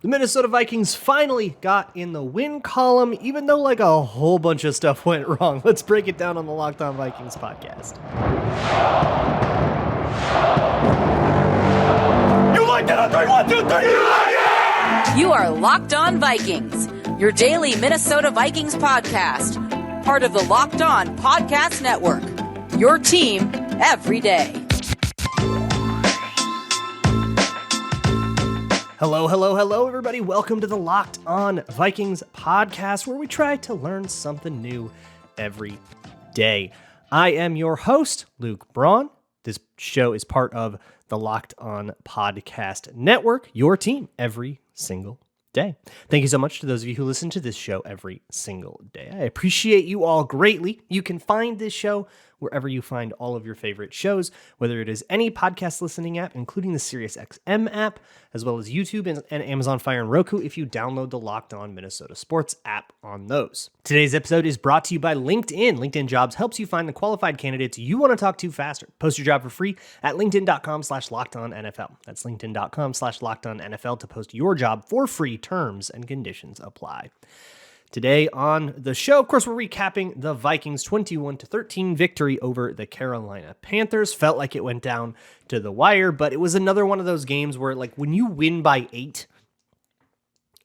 The Minnesota Vikings finally got in the win column, even though like a whole bunch of stuff went wrong. Let's break it down on the Locked On Vikings podcast. You like that on 3, 1, 2, 3, you like it! You are Locked On Vikings, your daily Minnesota Vikings podcast, part of the Locked On Podcast Network, your team every day. Hello, everybody. Welcome to the Locked On Vikings podcast, where we try to learn something new every day. I am your host, Luke Braun. This show is part of the Locked On Podcast Network, your team every single day. Thank you so much to those of you who listen to this show every single day. I appreciate you all greatly. You can find this show wherever you find all of your favorite shows, whether it is any podcast listening app, including the SiriusXM app, as well as YouTube and Amazon Fire and Roku if you download the Locked On Minnesota Sports app on those. Today's episode is brought to you by LinkedIn. LinkedIn Jobs helps you find the qualified candidates you want to talk to faster. Post your job for free at linkedin.com/LockedOnNFL. That's linkedin.com/LockedOnNFL to post your job for free. Terms and conditions apply. Today on the show, of course, we're recapping the Vikings' 21-13 victory over the Carolina Panthers. Felt like it went down to the wire, but it was another one of those games where, like, when you win by 8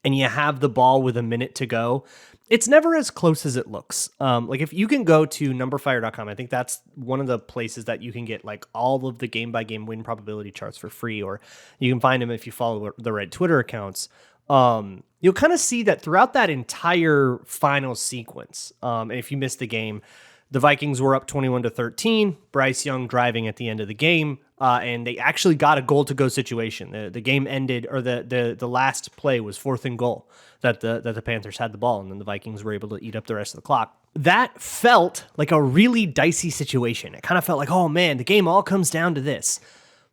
and you have the ball with a minute to go, it's never as close as it looks. Like, if you can go to numberfire.com, I think that's one of the places that you can get, like, all of the game-by-game win probability charts for free, or you can find them if you follow the right Twitter accounts. You'll kind of see that throughout that entire final sequence. And if you missed the game, the Vikings were up 21-13, Bryce Young driving at the end of the game, and they actually got a goal to go situation. The game ended, or the last play was 4th and goal that the Panthers had the ball, and then the Vikings were able to eat up the rest of the clock. That felt like a really dicey situation. It kind of felt like, oh man, the game all comes down to this.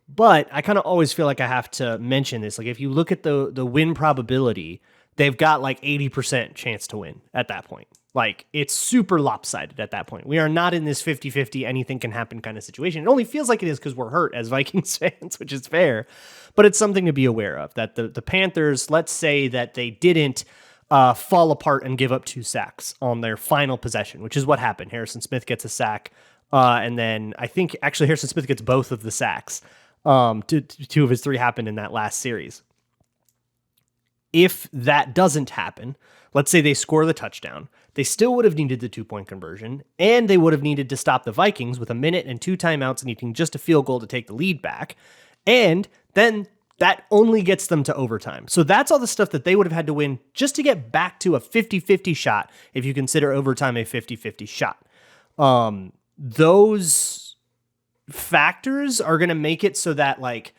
But I kind of always feel like I have to mention this. Like, if you look at the win probability, they've got like 80% chance to win at that point. Like, it's super lopsided at that point. We are not in this 50-50, anything can happen kind of situation. It only feels like it is because we're hurt as Vikings fans, which is fair. But it's something to be aware of, that the Panthers, let's say that they didn't fall apart and give up 2 sacks on their final possession, which is what happened. Harrison Smith gets a sack, and then I think actually Harrison Smith gets both of the sacks. 2 of his 3 happened in that last series. If that doesn't happen, let's say they score the touchdown, they still would have needed the 2-point conversion, and they would have needed to stop the Vikings with a minute and 2 timeouts needing just a field goal to take the lead back. And then that only gets them to overtime. So that's all the stuff that they would have had to win just to get back to a 50-50 shot, if you consider overtime a 50-50 shot. Those factors are going to make it so that, like,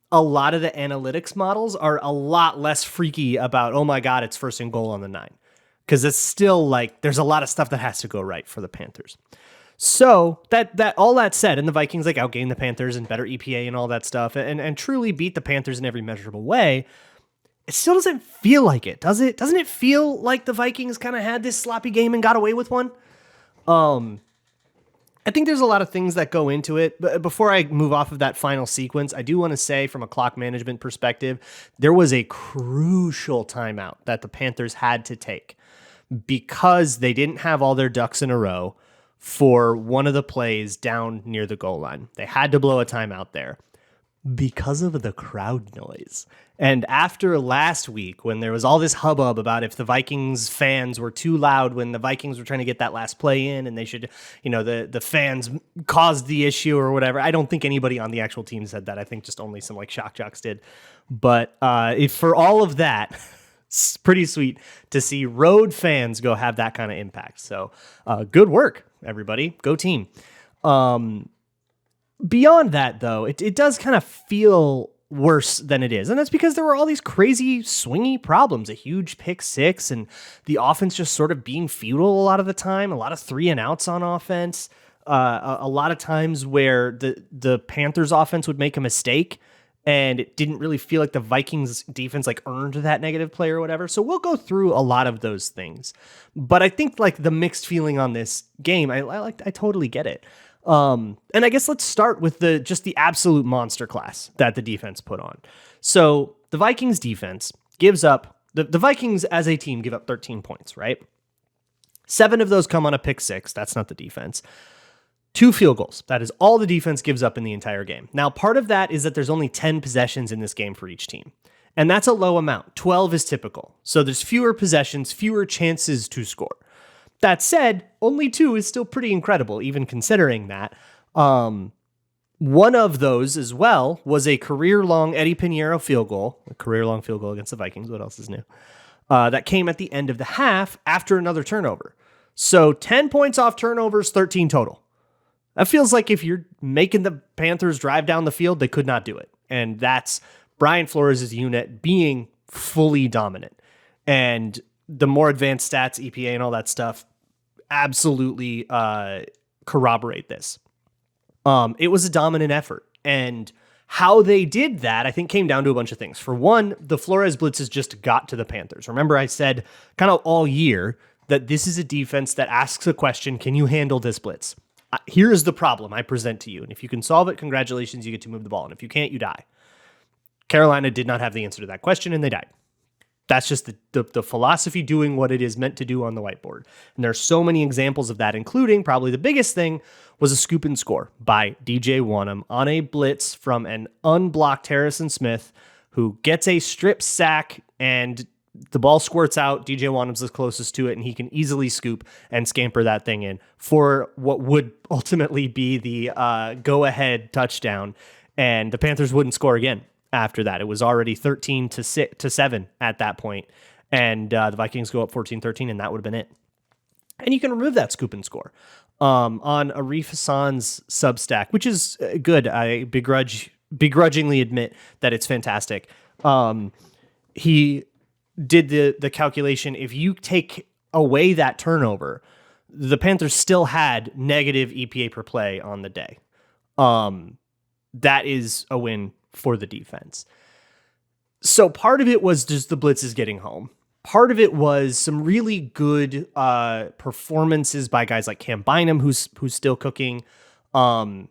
a lot of the analytics models are a lot less freaky about, oh my God, it's 1st and goal on the 9. Because it's still like, there's a lot of stuff that has to go right for the Panthers. So that all that said, and the Vikings like outgained the Panthers and better EPA and all that stuff, and truly beat the Panthers in every measurable way, it still doesn't feel like it, does it? Doesn't it feel like the Vikings kind of had this sloppy game and got away with one? I think there's a lot of things that go into it, but before I move off of that final sequence, I do want to say from a clock management perspective, there was a crucial timeout that the Panthers had to take because they didn't have all their ducks in a row for one of the plays down near the goal line. They had to blow a timeout there because of the crowd noise. And after last week, when there was all this hubbub about if the Vikings fans were too loud when the Vikings were trying to get that last play in and they should, the fans caused the issue or whatever. I don't think anybody on the actual team said that. I think just only some like shock jocks did. But for all of that, it's pretty sweet to see road fans go have that kind of impact. So good work, everybody. Go team. Beyond that, though, it does kind of feel worse than it is. And that's because there were all these crazy swingy problems, a huge pick 6 and the offense just sort of being futile a lot of the time, a lot of 3 and outs on offense, a lot of times where the Panthers offense would make a mistake and it didn't really feel like the Vikings defense like earned that negative play or whatever. So we'll go through a lot of those things. But I think like the mixed feeling on this game, I totally get it. And I guess let's start with the absolute monster class that the defense put on. So the Vikings defense gives up, the Vikings as a team give up 13 points, right? 7 of those come on a pick six. That's not the defense. 2 field goals. That is all the defense gives up in the entire game. Now, part of that is that there's only 10 possessions in this game for each team. And that's a low amount. 12 is typical. So there's fewer possessions, fewer chances to score. That said, only 2 is still pretty incredible, even considering that. One of those as well was a career-long Eddie Pinheiro field goal, a career-long field goal against the Vikings. What else is new? That came at the end of the half after another turnover. So 10 points off turnovers, 13 total. That feels like if you're making the Panthers drive down the field, they could not do it. And that's Brian Flores' unit being fully dominant. And the more advanced stats, EPA and all that stuff, absolutely corroborate this. It was a dominant effort. And how they did that, I think, came down to a bunch of things. For one, the Flores blitzes just got to the Panthers. Remember, I said kind of all year that this is a defense that asks a question, can you handle this blitz? Here is the problem I present to you. And if you can solve it, congratulations, you get to move the ball. And if you can't, you die. Carolina did not have the answer to that question, and they died. That's just the philosophy doing what it is meant to do on the whiteboard. And there's so many examples of that, including probably the biggest thing was a scoop and score by DJ Wonnum on a blitz from an unblocked Harrison Smith, who gets a strip sack and the ball squirts out. DJ Wonnum's the closest to it, and he can easily scoop and scamper that thing in for what would ultimately be the go-ahead touchdown. And the Panthers wouldn't score again after that. It was already 13-7 at that point, and the Vikings go up 14-13, and that would have been it. And you can remove that scoop and score on Arif Hassan's Substack, which is good. I begrudgingly admit that it's fantastic. He did the calculation. If you take away that turnover, the Panthers still had negative EPA per play on the day. That is a win for the defense. So part of it was just the blitzes getting home. Part of it was some really good performances by guys like Cam Bynum, who's still cooking. I've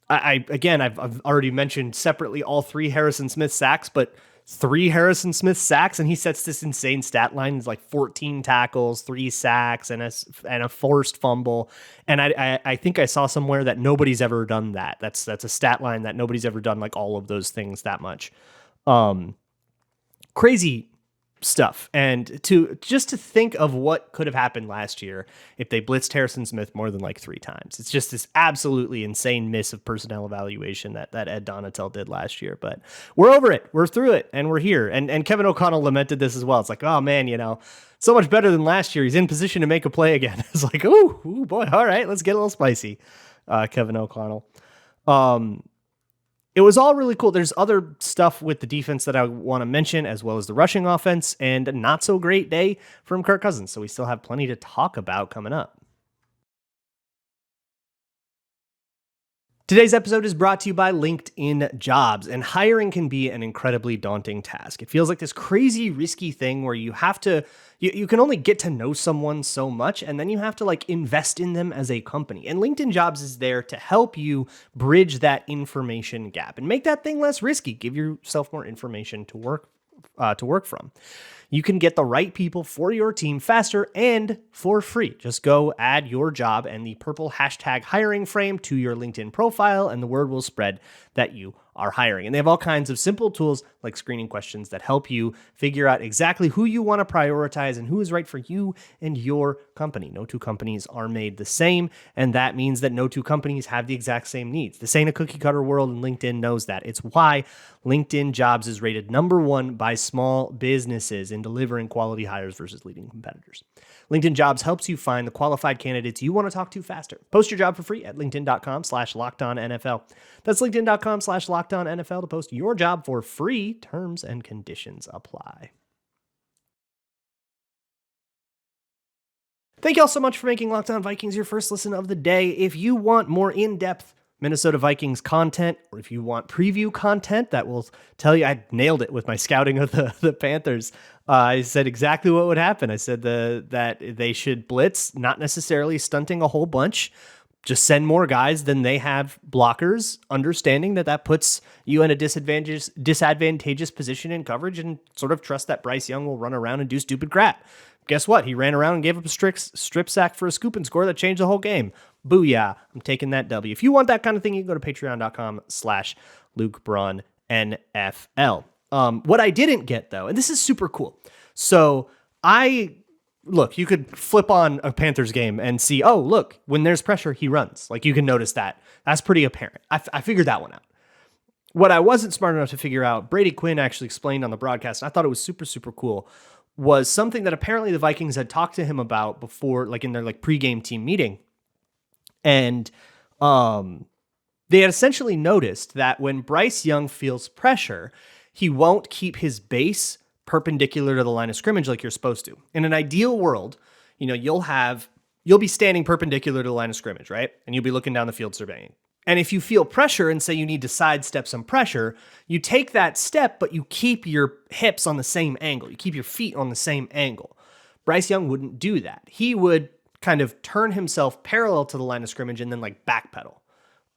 already mentioned separately all 3 Harrison Smith sacks, but 3 Harrison Smith sacks, and he sets this insane stat line. It's like 14 tackles, 3 sacks, and a forced fumble. And I think I saw somewhere that nobody's ever done that. That's a stat line that nobody's ever done, like all of those things that much. Crazy stuff. And to think of what could have happened last year if they blitzed Harrison Smith more than like 3 times. It's just this absolutely insane miss of personnel evaluation that Ed Donatel did last year. But we're over it. We're through it. And we're here. And Kevin O'Connell lamented this as well. It's like, oh man, so much better than last year. He's in position to make a play again. It's like, ooh boy. All right, let's get a little spicy. Kevin O'Connell. It was all really cool. There's other stuff with the defense that I want to mention, as well as the rushing offense, and a not so great day from Kirk Cousins. So we still have plenty to talk about coming up. Today's episode is brought to you by LinkedIn Jobs, and hiring can be an incredibly daunting task. It feels like this crazy, risky thing where you have to, you can only get to know someone so much, and then you have to invest in them as a company. And LinkedIn Jobs is there to help you bridge that information gap and make that thing less risky. Give yourself more information to work from. You can get the right people for your team faster and for free. Just go add your job and the purple hashtag hiring frame to your LinkedIn profile, and the word will spread that you are hiring. And they have all kinds of simple tools like screening questions that help you figure out exactly who you want to prioritize and who is right for you and your company. No 2 companies are made the same, and that means that no 2 companies have the exact same needs. This ain't a cookie cutter world, and LinkedIn knows that. It's why LinkedIn Jobs is rated #1 by small businesses in delivering quality hires versus leading competitors. LinkedIn Jobs helps you find the qualified candidates you want to talk to faster. Post your job for free at linkedin.com/LockedOnNFL. That's linkedin.com/LockedOnNFL to post your job for free. Terms and conditions apply. Thank you all so much for making Locked On Vikings your first listen of the day. If you want more in-depth Minnesota Vikings content, or if you want preview content that will tell you, I nailed it with my scouting of the Panthers. I said exactly what would happen. I said that they should blitz, not necessarily stunting a whole bunch, just send more guys than they have blockers, understanding that puts you in a disadvantageous position in coverage, and sort of trust that Bryce Young will run around and do stupid crap. Guess what? He ran around and gave up a strip sack for a scoop and score that changed the whole game. Booyah. I'm taking that W. If you want that kind of thing, you can go to patreon.com/LukeBraunNFL. What I didn't get, though, and this is super cool. So look, you could flip on a Panthers game and see, oh, look, when there's pressure, he runs. Like, you can notice that. That's pretty apparent. I figured that one out. What I wasn't smart enough to figure out, Brady Quinn actually explained on the broadcast, and I thought it was super, super cool, was something that apparently the Vikings had talked to him about before, like in their pregame team meeting. And they had essentially noticed that when Bryce Young feels pressure, he won't keep his base perpendicular to the line of scrimmage like you're supposed to. In an ideal world, you'll be standing perpendicular to the line of scrimmage, right? And you'll be looking down the field surveying. And if you feel pressure and say you need to sidestep some pressure, you take that step, but you keep your hips on the same angle. You keep your feet on the same angle. Bryce Young wouldn't do that. He would kind of turn himself parallel to the line of scrimmage and then backpedal.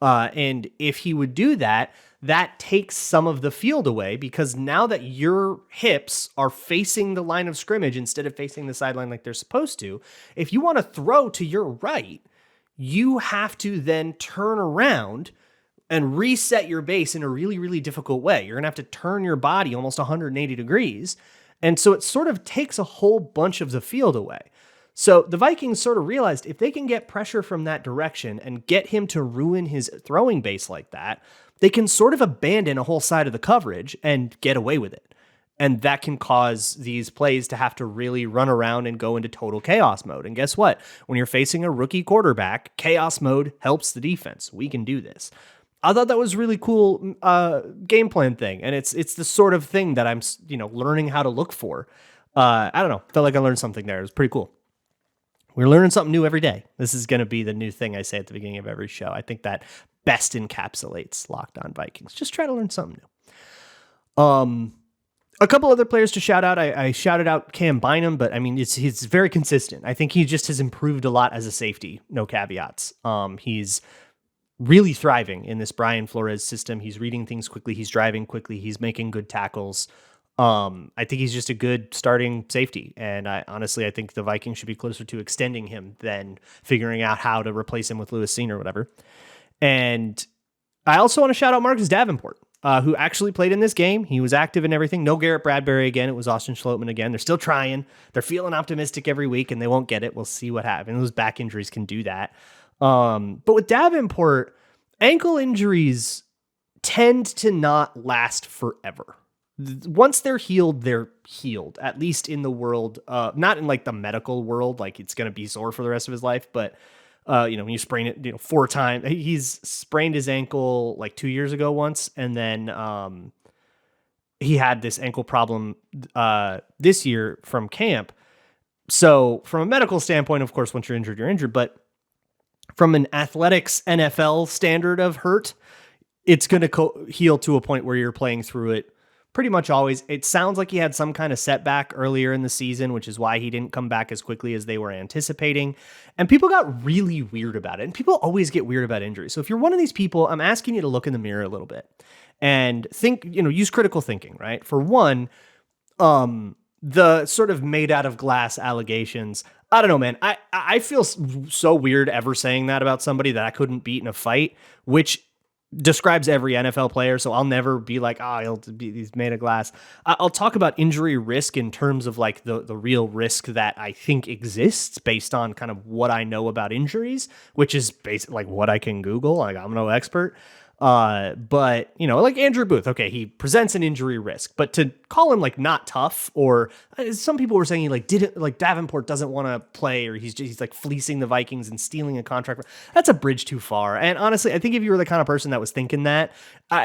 And if he would do that, that takes some of the field away, because now that your hips are facing the line of scrimmage instead of facing the sideline like they're supposed to, if you want to throw to your right, you have to then turn around and reset your base in a really, really difficult way. You're going to have to turn your body almost 180 degrees. And so it sort of takes a whole bunch of the field away. So the Vikings sort of realized if they can get pressure from that direction and get him to ruin his throwing base like that, they can sort of abandon a whole side of the coverage and get away with it. And that can cause these plays to have to really run around and go into total chaos mode. And guess what? When you're facing a rookie quarterback, chaos mode helps the defense. We can do this. I thought that was really cool game plan thing. And it's the sort of thing that I'm learning how to look for. I don't know. Felt like I learned something there. It was pretty cool. We're learning something new every day. This is going to be the new thing I say at the beginning of every show. I think that best encapsulates Locked On Vikings. Just try to learn something new. A couple other players to shout out. I shouted out Cam Bynum, but I mean, he's very consistent. I think he just has improved a lot as a safety. No caveats. He's really thriving in this Brian Flores system. He's reading things quickly. He's driving quickly. He's making good tackles. I think he's just a good starting safety. And I think the Vikings should be closer to extending him than figuring out how to replace him with Lewis Cine or whatever. And I also want to shout out Marcus Davenport, who actually played in this game. He was active and everything. No Garrett Bradbury again. It was Austin Schlottman again. They're still trying. They're feeling optimistic every week, and they won't get it. We'll see what happens. Those back injuries can do that. But with Davenport, ankle injuries tend to not last forever. Once they're healed, at least in the world, not in the medical world, it's going to be sore for the rest of his life, but when you sprain it, 4 times, he's sprained his ankle 2 years ago once. And then, he had this ankle problem, this year from camp. So from a medical standpoint, of course, once you're injured, you're injured, but from an athletics NFL standard of hurt, it's going to heal to a point where you're playing through it pretty much always. It sounds like he had some kind of setback earlier in the season, which is why he didn't come back as quickly as they were anticipating. And people got really weird about it. And people always get weird about injuries. So if you're one of these people, I'm asking you to look in the mirror a little bit and think, use critical thinking, right? For one, the sort of made out of glass allegations. I don't know, man. I feel so weird ever saying that about somebody that I couldn't beat in a fight, which describes every NFL player. So I'll never be like, he's made of glass. I'll talk about injury risk in terms of the real risk that I think exists based on kind of what I know about injuries, which is basically what I can Google. I'm no expert. But Andrew Booth, okay, he presents an injury risk, but to call him not tough, or some people were saying he didn't Davenport doesn't want to play, or he's fleecing the Vikings and stealing a contract. That's a bridge too far. And honestly, I think if you were the kind of person that was thinking that,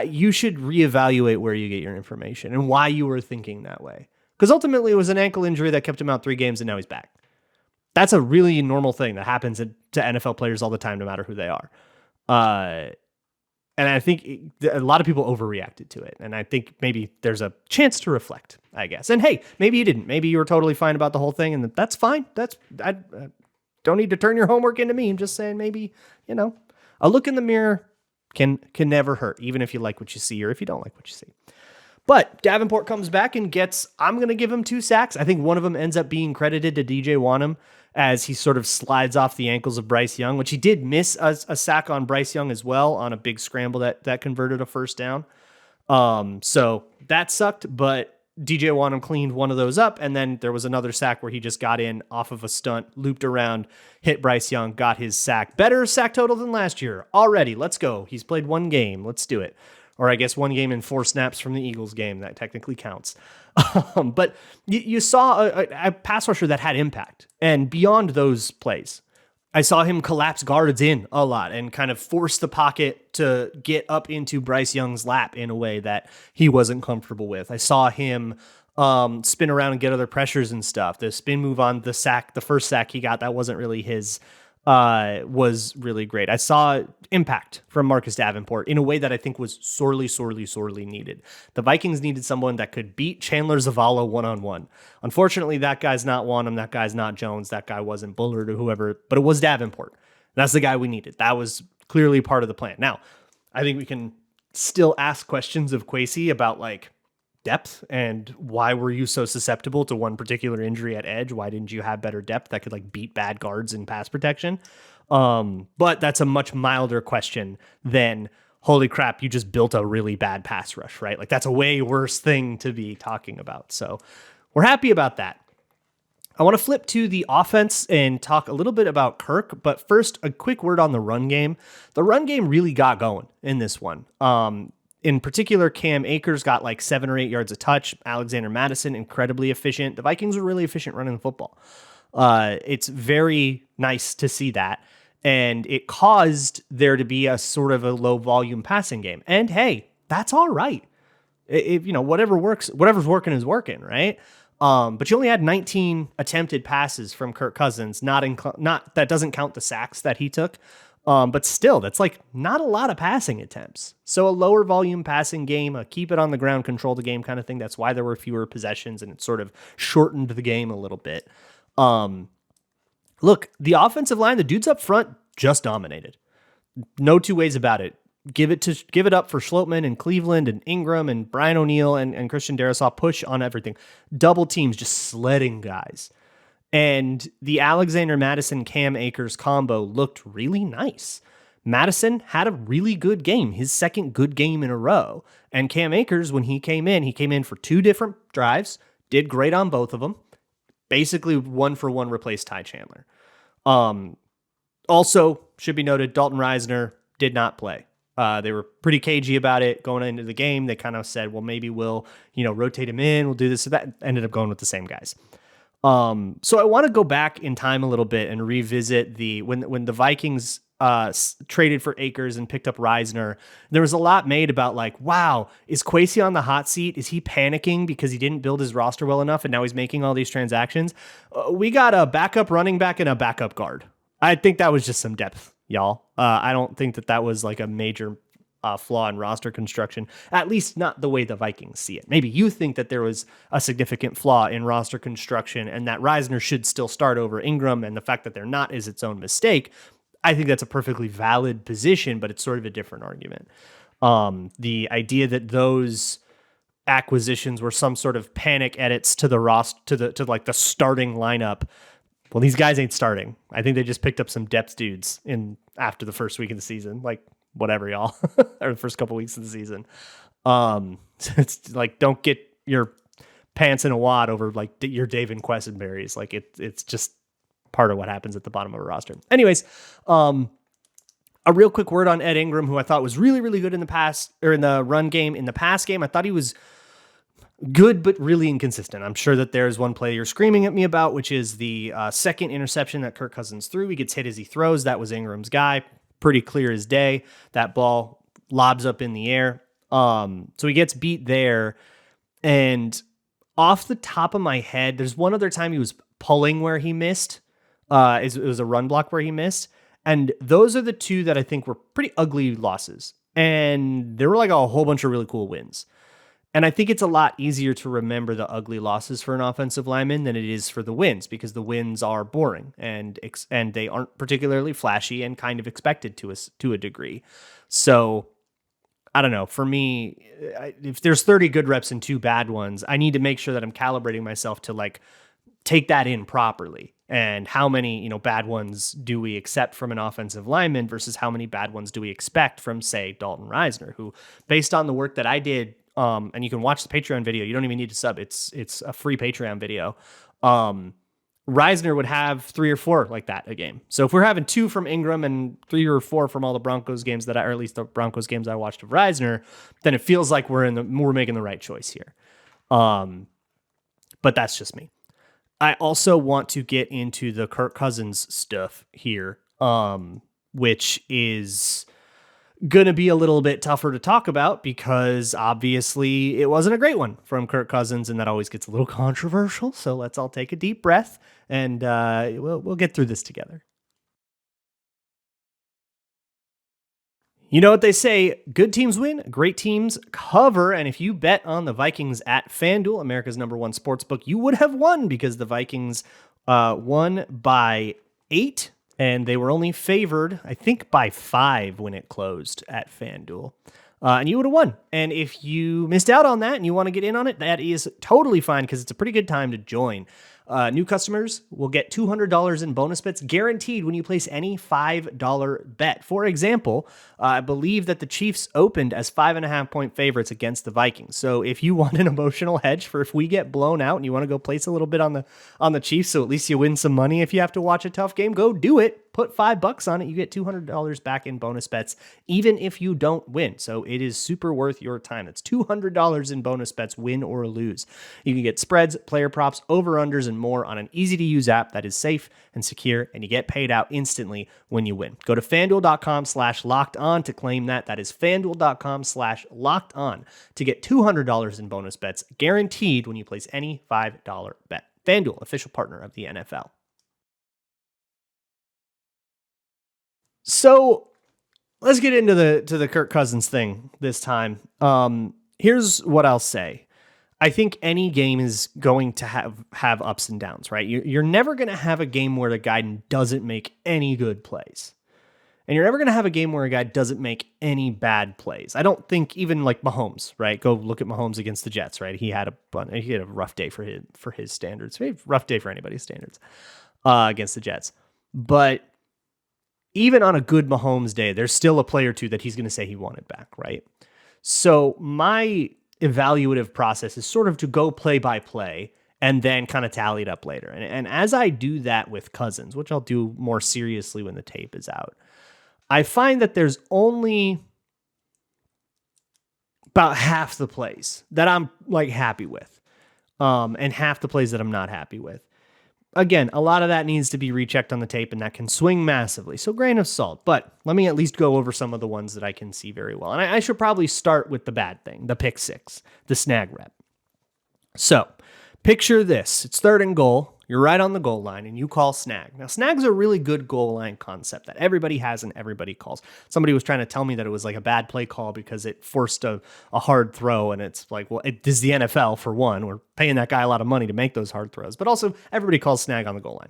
you should reevaluate where you get your information and why you were thinking that way. Because ultimately it was an ankle injury that kept him out 3 games and now he's back. That's a really normal thing that happens to NFL players all the time, no matter who they are. And I think a lot of people overreacted to it. And I think maybe there's a chance to reflect, I guess. And hey, maybe you didn't. Maybe you were totally fine about the whole thing, and that's fine. don't need to turn your homework into me. I'm just saying maybe, a look in the mirror can never hurt, even if you like what you see or if you don't like what you see. But Davenport comes back and I'm going to give him 2 sacks. I think one of them ends up being credited to DJ Wanham as he sort of slides off the ankles of Bryce Young, which he did miss a sack on Bryce Young as well on a big scramble that converted a first down. So that sucked, but DJ Wanham cleaned one of those up, and then there was another sack where he just got in off of a stunt, looped around, hit Bryce Young, got his sack. Better sack total than last year. Already, let's go. He's played 1 game. Let's do it. Or I guess 1 game and 4 snaps from the Eagles game. That technically counts. But you saw a pass rusher that had impact. And beyond those plays, I saw him collapse guards in a lot and kind of force the pocket to get up into Bryce Young's lap in a way that he wasn't comfortable with. I saw him spin around and get other pressures and stuff. The spin move on the first sack he got, that wasn't really his, was really great. I saw impact from Marcus Davenport in a way that I think was sorely needed. The Vikings needed someone that could beat Chandler Zavala one-on-one. Unfortunately, that guy's not Wanham, that guy's not Jones, that guy wasn't Bullard or whoever, but it was Davenport. That's the guy we needed. That was clearly part of the plan. Now, I think we can still ask questions of Kwesi about like depth and why were you so susceptible to one particular injury at edge? Why didn't you have better depth that could like beat bad guards in pass protection? But that's a much milder question than holy crap, you just built a really bad pass rush, right? Like that's a way worse thing to be talking about. So we're happy about that. I want to flip to the offense and talk a little bit about Kirk, but first a quick word on the run game. The run game really got going in this one. In particular, Cam Akers got like 7 or 8 yards a touch. Alexander Mattison, incredibly efficient. The Vikings were really efficient running the football. It's very nice to see that. And it caused there to be a sort of a low volume passing game. And hey, that's all right. If whatever's working is working, right? But you only had 19 attempted passes from Kirk Cousins, not that doesn't count the sacks that he took. But still, that's like not a lot of passing attempts. So a lower volume passing game, a keep it on the ground, control the game kind of thing. That's why there were fewer possessions and it sort of shortened the game a little bit. Look, the offensive line, the dudes up front just dominated. No two ways about it. Give it up for Schlotman and Cleveland and Ingram and Brian O'Neill and Christian Darrisaw. Push on everything. Double teams, just sledding guys. And the Alexander Mattison Cam Akers combo looked really nice. Mattison had a really good game, his second good game in a row. And Cam Akers, when he came in for 2 different drives, did great on both of them. Basically 1-for-1 replaced Ty Chandler. Also, should be noted, Dalton Risner did not play. They were pretty cagey about it going into the game. They kind of said, well, maybe we'll, rotate him in. We'll do this. So that ended up going with the same guys. So I want to go back in time a little bit and revisit when the Vikings traded for Akers and picked up Risner. There was a lot made about like, wow, is Kwesi on the hot seat? Is he panicking because he didn't build his roster well enough and now he's making all these transactions? We got a backup running back and a backup guard. I think that was just some depth, y'all. I don't think that was like a major flaw in roster construction, at least not the way the Vikings see it. Maybe you think that there was a significant flaw in roster construction and that Risner should still start over Ingram, and the fact that they're not is its own mistake. I think that's a perfectly valid position, but it's sort of a different argument. The idea that those acquisitions were some sort of panic edits to the roster, to like the starting lineup. Well, these guys ain't starting. I think they just picked up some depth dudes after the first week of the season. Like, whatever, y'all, or the first couple weeks of the season. It's like, don't get your pants in a wad over like your David Questenberries. Like it's just part of what happens at the bottom of a roster. Anyways, a real quick word on Ed Ingram, who I thought was really, really good in the run game. In the pass game, I thought he was good, but really inconsistent. I'm sure that there's one play you're screaming at me about, which is the second interception that Kirk Cousins threw. He gets hit as he throws. That was Ingram's guy. Pretty clear as day. That ball lobs up in the air. So he gets beat there. And off the top of my head, there's one other time he was pulling where he missed. It was a run block where he missed. And those are the 2 that I think were pretty ugly losses. And there were like a whole bunch of really cool wins. And I think it's a lot easier to remember the ugly losses for an offensive lineman than it is for the wins, because the wins are boring and they aren't particularly flashy and kind of expected to a degree. So I don't know. For me, if there's 30 good reps and 2 bad ones, I need to make sure that I'm calibrating myself to like take that in properly. And how many, bad ones do we accept from an offensive lineman versus how many bad ones do we expect from, say, Dalton Risner, who, based on the work that I did, and you can watch the Patreon video. You don't even need to sub. It's a free Patreon video. Risner would have 3 or 4 like that a game. So if we're having 2 from Ingram and 3 or 4 from all the Broncos games or at least the Broncos games I watched of Risner, then it feels like we're making the right choice here. But that's just me. I also want to get into the Kirk Cousins stuff here, which is going to be a little bit tougher to talk about because obviously it wasn't a great one from Kirk Cousins, and that always gets a little controversial. So let's all take a deep breath and we'll get through this together. You know what they say, good teams win, great teams cover, and if you bet on the Vikings at FanDuel, America's #1 sportsbook, you would have won because the Vikings won by 8, and they were only favored, I think, by 5 when it closed at FanDuel. And you would have won. And if you missed out on that and you want to get in on it, that is totally fine because it's a pretty good time to join. New customers will get $200 in bonus bets guaranteed when you place any $5 bet. For example, I believe that the Chiefs opened as 5.5-point favorites against the Vikings. So if you want an emotional hedge for if we get blown out and you want to go place a little bit on the Chiefs, so at least you win some money if you have to watch a tough game, go do it. Put $5 on it. You get $200 back in bonus bets, even if you don't win. So it is super worth your time. It's $200 in bonus bets, win or lose. You can get spreads, player props, over-unders, and more on an easy-to-use app that is safe and secure, and you get paid out instantly when you win. Go to FanDuel.com/lockedon to claim that. That is FanDuel.com/lockedon to get $200 in bonus bets guaranteed when you place any $5 bet. FanDuel, official partner of the NFL. So let's get into the Kirk Cousins thing this time. Here's what I'll say. I think any game is going to have ups and downs, right? You're never going to have a game where the guy doesn't make any good plays. And you're never going to have a game where a guy doesn't make any bad plays. I don't think even like Mahomes, right? Go look at Mahomes against the Jets, right? He had a rough day for his standards. Rough day for anybody's standards against the Jets. But even on a good Mahomes day, there's still a play or two that he's going to say he wanted back, right? So my evaluative process is sort of to go play by play and then kind of tally it up later. And as I do that with Cousins, which I'll do more seriously when the tape is out, I find that there's only about half the plays that I'm like happy with, and half the plays that I'm not happy with. Again, a lot of that needs to be rechecked on the tape, and that can swing massively. So grain of salt, but let me at least go over some of the ones that I can see very well. And I should probably start with the bad thing, the pick 6, the snag rep. So picture this. It's 3rd and goal. You're right on the goal line, and you call snag. Now, snag's a really good goal line concept that everybody has and everybody calls. Somebody was trying to tell me that it was like a bad play call because it forced a hard throw, and it's like, well, this is the NFL, for one. We're paying that guy a lot of money to make those hard throws, but also everybody calls snag on the goal line.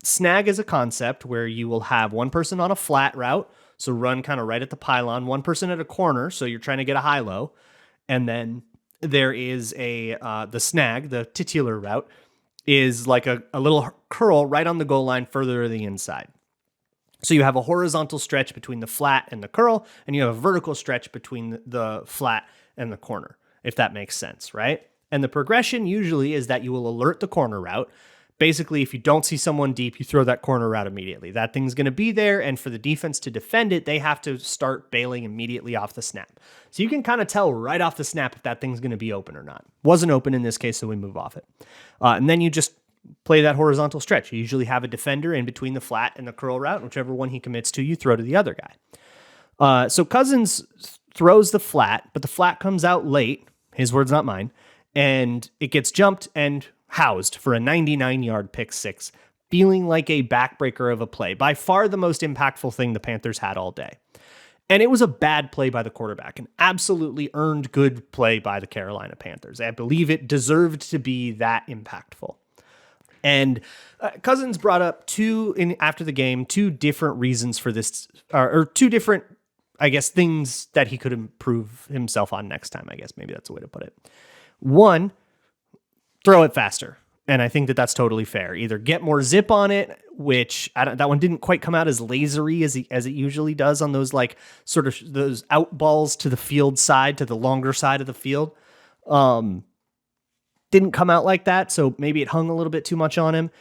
Snag is a concept where you will have one person on a flat route, so run kind of right at the pylon, one person at a corner, so you're trying to get a high-low, and then there is the snag, the titular route, is like a little curl right on the goal line further to the inside. So you have a horizontal stretch between the flat and the curl, and you have a vertical stretch between the flat and the corner, if that makes sense, right? And the progression usually is that you will alert the corner route. Basically, if you don't see someone deep, you throw that corner route immediately. That thing's going to be there, and for the defense to defend it, they have to start bailing immediately off the snap. So you can kind of tell right off the snap if that thing's going to be open or not. Wasn't open in this case, so we move off it. And then you just play that horizontal stretch. You usually have a defender in between the flat and the curl route. Whichever one he commits to, you throw to the other guy. So Cousins throws the flat, but the flat comes out late. His words, not mine. And it gets jumped and housed for a 99-yard pick 6, feeling like a backbreaker of a play. By far the most impactful thing the Panthers had all day. And it was a bad play by the quarterback, an absolutely earned good play by the Carolina Panthers. I believe it deserved to be that impactful. And Cousins brought up after the game, two different reasons for this, or two different, I guess, things that he could improve himself on next time. I guess maybe that's a way to put it. One, throw it faster. And I think that that's totally fair. Either get more zip on it, which that one didn't quite come out as lasery as it usually does on those like sort of those out balls to the field side, to the longer side of the field. Didn't come out like that, so maybe it hung a little bit too much on him.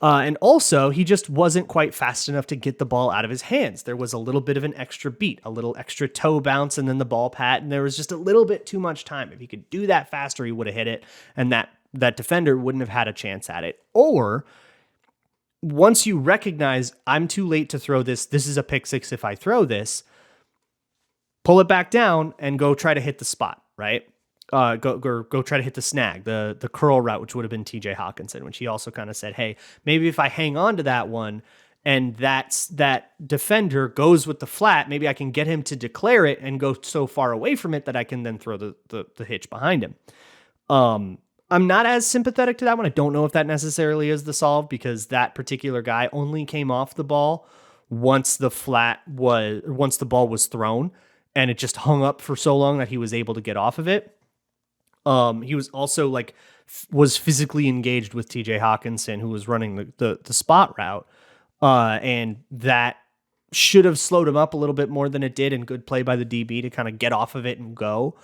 And also, he just wasn't quite fast enough to get the ball out of his hands. There was a little bit of an extra beat, a little extra toe bounce, and then the ball pat, and there was just a little bit too much time. If he could do that faster, he would have hit it, and that defender wouldn't have had a chance at it. Or once you recognize I'm too late to throw this is a pick six if I throw this, pull it back down and go try to hit the spot, right? Go try to hit the snag, the curl route, which would have been TJ Hawkinson, which he also kind of said, hey, maybe if I hang on to that one and that defender goes with the flat, maybe I can get him to declare it and go so far away from it that I can then throw the hitch behind him. I'm not as sympathetic to that one. I don't know if that necessarily is the solve, because that particular guy only came off the ball once the ball was thrown, and it just hung up for so long that he was able to get off of it. He was also was physically engaged with TJ Hawkinson, who was running the spot route. And that should have slowed him up a little bit more than it did, and good play by the DB to kind of get off of it and go.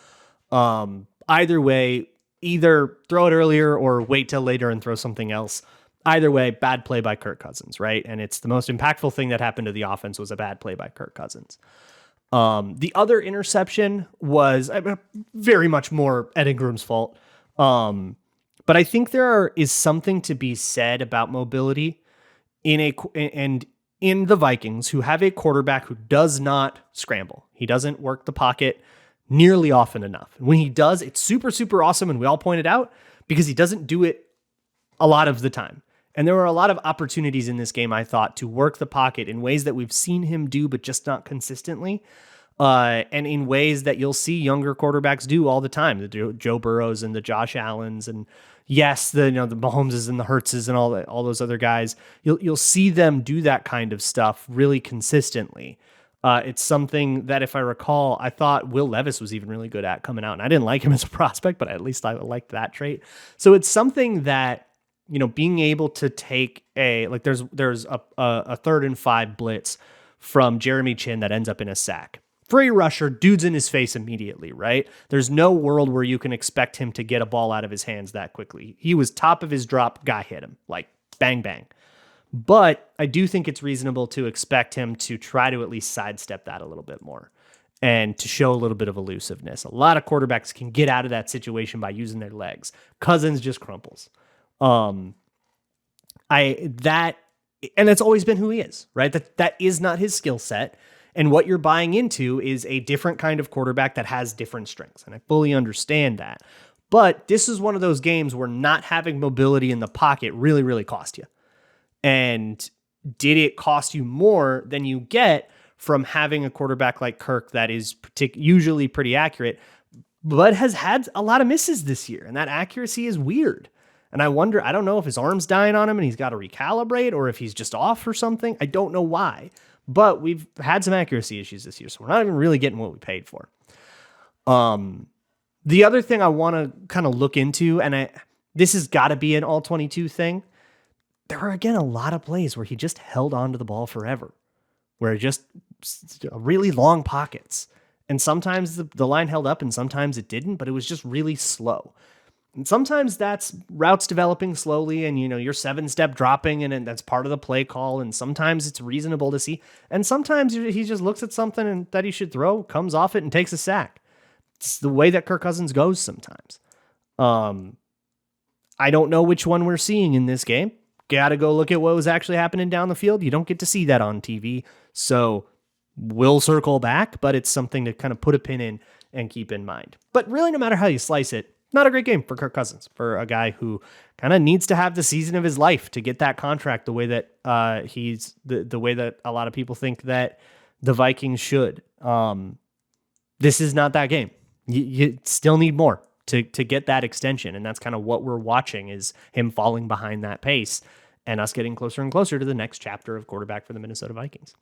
Either way, either throw it earlier or wait till later and throw something else. Either way, bad play by Kirk Cousins, right? And it's the most impactful thing that happened to the offense was a bad play by Kirk Cousins. The other interception was very much more Ed Ingram's fault. But I think is something to be said about mobility in the Vikings, who have a quarterback who does not scramble. He doesn't work the pocket nearly often enough. And when he does, it's super, super awesome. And we all pointed out, because he doesn't do it a lot of the time. And there were a lot of opportunities in this game, I thought, to work the pocket in ways that we've seen him do, but just not consistently. And in ways that you'll see younger quarterbacks do all the time, the Joe Burrows and the Josh Allens, and yes, the Mahomeses and the Hurtses and all those other guys. You'll see them do that kind of stuff really consistently. It's something that, if I recall, I thought Will Levis was even really good at coming out, and I didn't like him as a prospect, but at least I liked that trait. So it's something that, being able to take there's a 3rd and 5 blitz from Jeremy Chin that ends up in a sack. Free rusher, dude's in his face immediately, right? There's no world where you can expect him to get a ball out of his hands that quickly. He was top of his drop, guy hit him, bang, bang. But I do think it's reasonable to expect him to try to at least sidestep that a little bit more and to show a little bit of elusiveness. A lot of quarterbacks can get out of that situation by using their legs. Cousins just crumples. And that's always been who he is, right? That is not his skill set. And what you're buying into is a different kind of quarterback that has different strengths. And I fully understand that. But this is one of those games where not having mobility in the pocket really, really cost you. And did it cost you more than you get from having a quarterback like Kirk that is usually pretty accurate, but has had a lot of misses this year? And that accuracy is weird. And I don't know if his arm's dying on him and he's got to recalibrate, or if he's just off or something. I don't know why. But we've had some accuracy issues this year, so we're not even really getting what we paid for. The other thing I want to kind of look into, and this has got to be an all-22 thing, there were, again, a lot of plays where he just held on to the ball forever, where just really long pockets. And sometimes the line held up and sometimes it didn't, but it was just really slow. And sometimes that's routes developing slowly and, you're 7-step dropping and that's part of the play call. And sometimes it's reasonable to see. And sometimes he just looks at something that he should throw, comes off it and takes a sack. It's the way that Kirk Cousins goes sometimes. I don't know which one we're seeing in this game. Got to go look at what was actually happening down the field. You don't get to see that on TV. So we'll circle back, but it's something to kind of put a pin in and keep in mind. But really, no matter how you slice it, not a great game for Kirk Cousins, for a guy who kind of needs to have the season of his life to get that contract the way that he's the way that a lot of people think that the Vikings should. This is not that game. You still need more to get that extension, and that's kind of what we're watching, is him falling behind that pace and us getting closer and closer to the next chapter of quarterback for the Minnesota Vikings.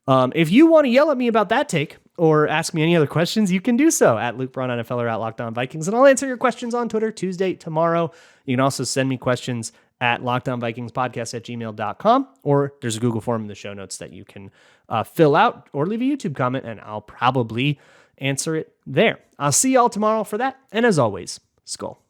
If you want to yell at me about that take or ask me any other questions, you can do so at Luke Braun NFL or at Locked On Vikings, and I'll answer your questions on Twitter Tuesday, tomorrow. You can also send me questions at lockedonvikingspodcast@gmail.com, or there's a Google form in the show notes that you can fill out or leave a YouTube comment, and I'll probably answer it there. I'll see y'all tomorrow for that, and as always, Skull.